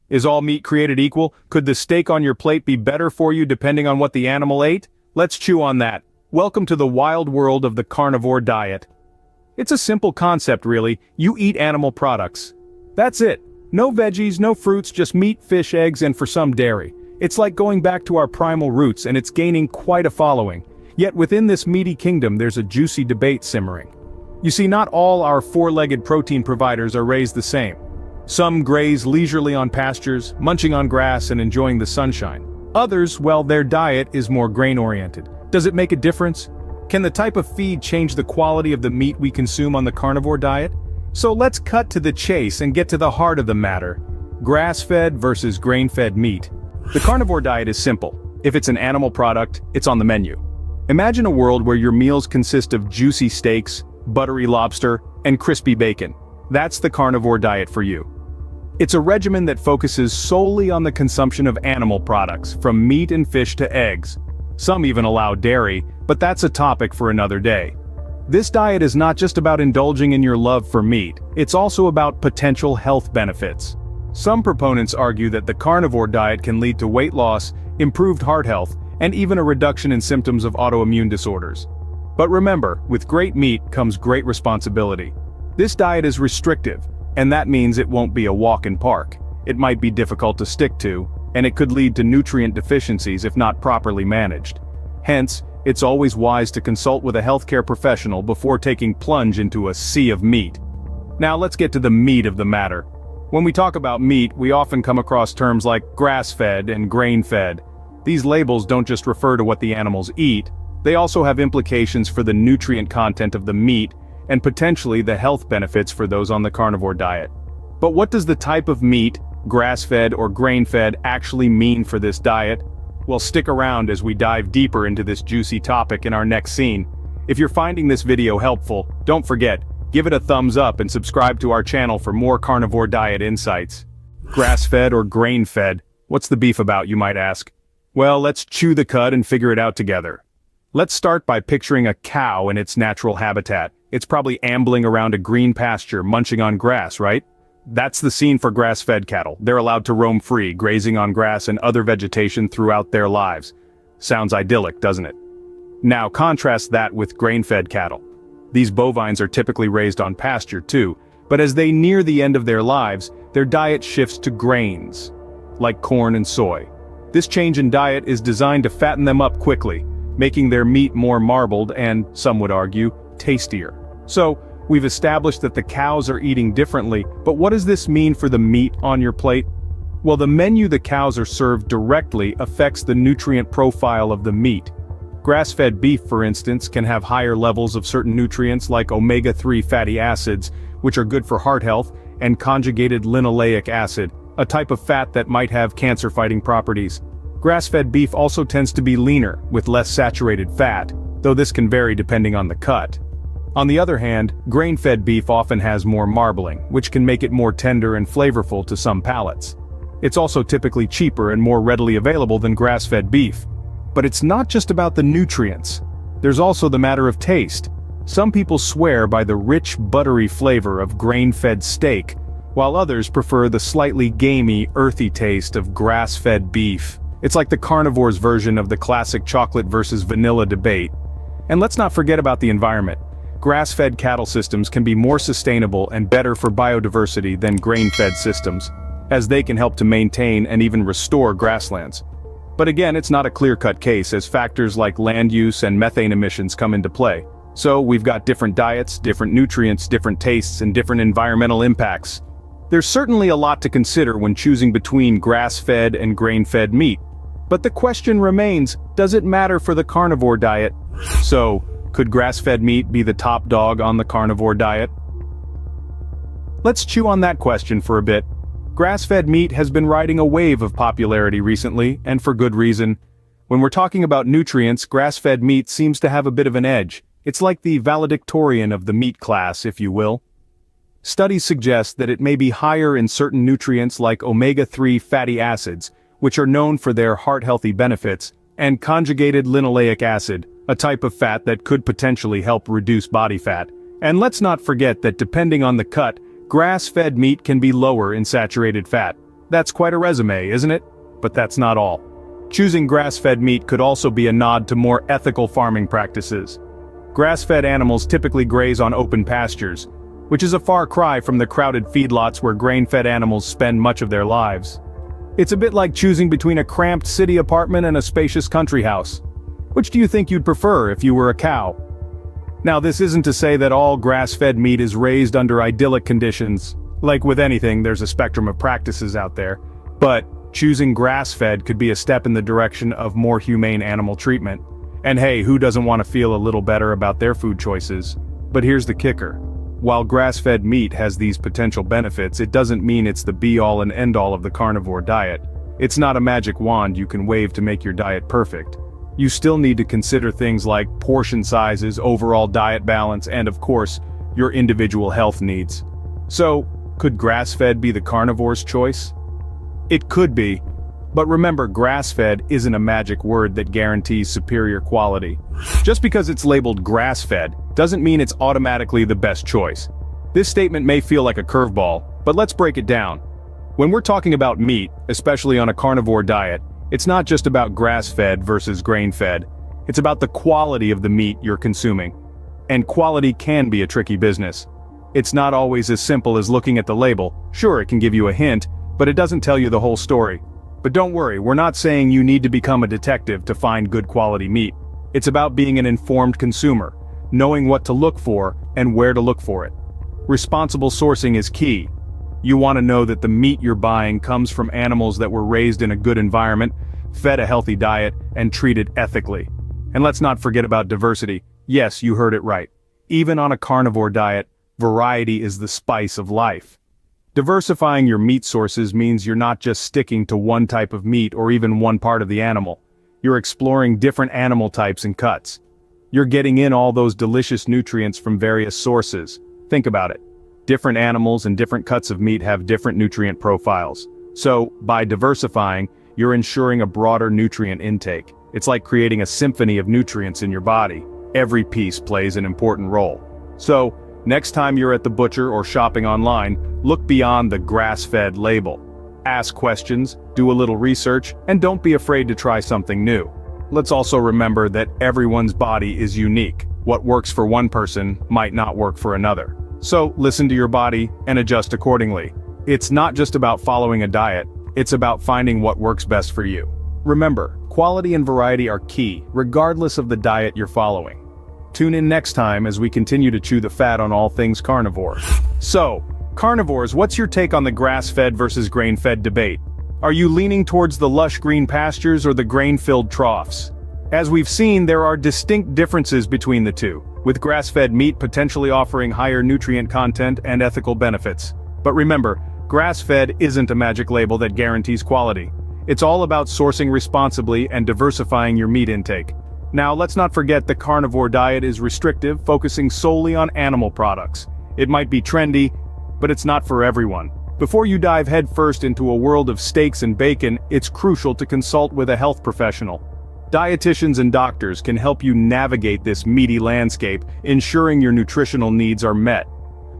Is all meat created equal? Could the steak on your plate be better for you depending on what the animal ate? Let's chew on that. Welcome to the wild world of the carnivore diet. It's a simple concept really, you eat animal products. That's it. No veggies, no fruits, just meat, fish, eggs, and for some dairy. It's like going back to our primal roots and it's gaining quite a following. Yet within this meaty kingdom there's a juicy debate simmering. You see, not all our four-legged protein providers are raised the same. Some graze leisurely on pastures, munching on grass and enjoying the sunshine. Others, well, their diet is more grain-oriented. Does it make a difference? Can the type of feed change the quality of the meat we consume on the carnivore diet? So let's cut to the chase and get to the heart of the matter. Grass-fed versus grain-fed meat. The carnivore diet is simple. If it's an animal product, it's on the menu. Imagine a world where your meals consist of juicy steaks, buttery lobster, and crispy bacon. That's the carnivore diet for you. It's a regimen that focuses solely on the consumption of animal products, from meat and fish to eggs. Some even allow dairy, but that's a topic for another day. This diet is not just about indulging in your love for meat, it's also about potential health benefits. Some proponents argue that the carnivore diet can lead to weight loss, improved heart health, and even a reduction in symptoms of autoimmune disorders. But remember, with great meat comes great responsibility. This diet is restrictive, and that means it won't be a walk in park. It might be difficult to stick to, and it could lead to nutrient deficiencies if not properly managed. Hence, it's always wise to consult with a healthcare professional before taking plunge into a sea of meat. Now let's get to the meat of the matter. When we talk about meat, we often come across terms like grass-fed and grain-fed. These labels don't just refer to what the animals eat, they also have implications for the nutrient content of the meat and potentially the health benefits for those on the carnivore diet. But what does the type of meat, grass-fed or grain-fed, actually mean for this diet? Well, stick around as we dive deeper into this juicy topic in our next scene. If you're finding this video helpful, don't forget, give it a thumbs up and subscribe to our channel for more carnivore diet insights. Grass-fed or grain-fed, what's the beef about, you might ask? Well, let's chew the cud and figure it out together. Let's start by picturing a cow in its natural habitat. It's probably ambling around a green pasture, munching on grass, right? That's the scene for grass-fed cattle. They're allowed to roam free, grazing on grass and other vegetation throughout their lives. Sounds idyllic, doesn't it? Now contrast that with grain-fed cattle. These bovines are typically raised on pasture too, but as they near the end of their lives, their diet shifts to grains, like corn and soy. This change in diet is designed to fatten them up quickly, making their meat more marbled and, some would argue, tastier. So, we've established that the cows are eating differently, but what does this mean for the meat on your plate? Well, the menu the cows are served directly affects the nutrient profile of the meat. Grass-fed beef, for instance, can have higher levels of certain nutrients like omega-3 fatty acids, which are good for heart health, and conjugated linoleic acid, a type of fat that might have cancer-fighting properties. Grass-fed beef also tends to be leaner, with less saturated fat, though this can vary depending on the cut. On the other hand, grain-fed beef often has more marbling, which can make it more tender and flavorful to some palates. It's also typically cheaper and more readily available than grass-fed beef. But it's not just about the nutrients. There's also the matter of taste. Some people swear by the rich, buttery flavor of grain-fed steak, while others prefer the slightly gamey, earthy taste of grass-fed beef. It's like the carnivore's version of the classic chocolate versus vanilla debate. And let's not forget about the environment. Grass-fed cattle systems can be more sustainable and better for biodiversity than grain-fed systems, as they can help to maintain and even restore grasslands. But again, it's not a clear-cut case as factors like land use and methane emissions come into play. So we've got different diets, different nutrients, different tastes, and different environmental impacts. There's certainly a lot to consider when choosing between grass-fed and grain-fed meat. But the question remains, does it matter for the carnivore diet? So, could grass-fed meat be the top dog on the carnivore diet? Let's chew on that question for a bit. Grass-fed meat has been riding a wave of popularity recently, and for good reason. When we're talking about nutrients, grass-fed meat seems to have a bit of an edge. It's like the valedictorian of the meat class, if you will. Studies suggest that it may be higher in certain nutrients like omega-3 fatty acids, which are known for their heart-healthy benefits, and conjugated linoleic acid, a type of fat that could potentially help reduce body fat. And let's not forget that depending on the cut, grass-fed meat can be lower in saturated fat. That's quite a resume, isn't it? But that's not all. Choosing grass-fed meat could also be a nod to more ethical farming practices. Grass-fed animals typically graze on open pastures, which is a far cry from the crowded feedlots where grain-fed animals spend much of their lives. It's a bit like choosing between a cramped city apartment and a spacious country house. Which do you think you'd prefer if you were a cow? Now, this isn't to say that all grass-fed meat is raised under idyllic conditions. Like with anything, there's a spectrum of practices out there. But choosing grass-fed could be a step in the direction of more humane animal treatment. And hey, who doesn't want to feel a little better about their food choices? But here's the kicker. While grass-fed meat has these potential benefits, it doesn't mean it's the be-all and end-all of the carnivore diet. It's not a magic wand you can wave to make your diet perfect. You still need to consider things like portion sizes, overall diet balance, and of course, your individual health needs. So, could grass-fed be the carnivore's choice? It could be. But remember, grass-fed isn't a magic word that guarantees superior quality. Just because it's labeled grass-fed doesn't mean it's automatically the best choice. This statement may feel like a curveball, but let's break it down. When we're talking about meat, especially on a carnivore diet, it's not just about grass-fed versus grain-fed. It's about the quality of the meat you're consuming. And quality can be a tricky business. It's not always as simple as looking at the label. Sure, it can give you a hint, but it doesn't tell you the whole story. But don't worry, we're not saying you need to become a detective to find good quality meat. It's about being an informed consumer, knowing what to look for and where to look for it. Responsible sourcing is key. You want to know that the meat you're buying comes from animals that were raised in a good environment, fed a healthy diet, and treated ethically. And let's not forget about diversity. Yes, you heard it right. Even on a carnivore diet, variety is the spice of life. Diversifying your meat sources means you're not just sticking to one type of meat or even one part of the animal. You're exploring different animal types and cuts. You're getting in all those delicious nutrients from various sources. Think about it. Different animals and different cuts of meat have different nutrient profiles. So, by diversifying, you're ensuring a broader nutrient intake. It's like creating a symphony of nutrients in your body. Every piece plays an important role. So, next time you're at the butcher or shopping online, look beyond the grass-fed label. Ask questions, do a little research, and don't be afraid to try something new. Let's also remember that everyone's body is unique. What works for one person might not work for another. So, listen to your body and adjust accordingly. It's not just about following a diet, it's about finding what works best for you. Remember, quality and variety are key, regardless of the diet you're following. Tune in next time as we continue to chew the fat on all things carnivore. So, carnivores, what's your take on the grass-fed versus grain-fed debate? Are you leaning towards the lush green pastures or the grain-filled troughs? As we've seen, there are distinct differences between the two, with grass-fed meat potentially offering higher nutrient content and ethical benefits. But remember, grass-fed isn't a magic label that guarantees quality. It's all about sourcing responsibly and diversifying your meat intake. Now, let's not forget the carnivore diet is restrictive, focusing solely on animal products. It might be trendy, but it's not for everyone. Before you dive headfirst into a world of steaks and bacon, it's crucial to consult with a health professional. Dietitians and doctors can help you navigate this meaty landscape, ensuring your nutritional needs are met.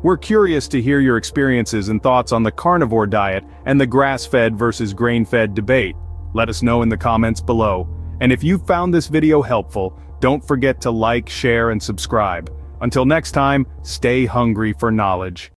We're curious to hear your experiences and thoughts on the carnivore diet and the grass-fed versus grain-fed debate. Let us know in the comments below. And if you found this video helpful, don't forget to like, share, and subscribe. Until next time, stay hungry for knowledge.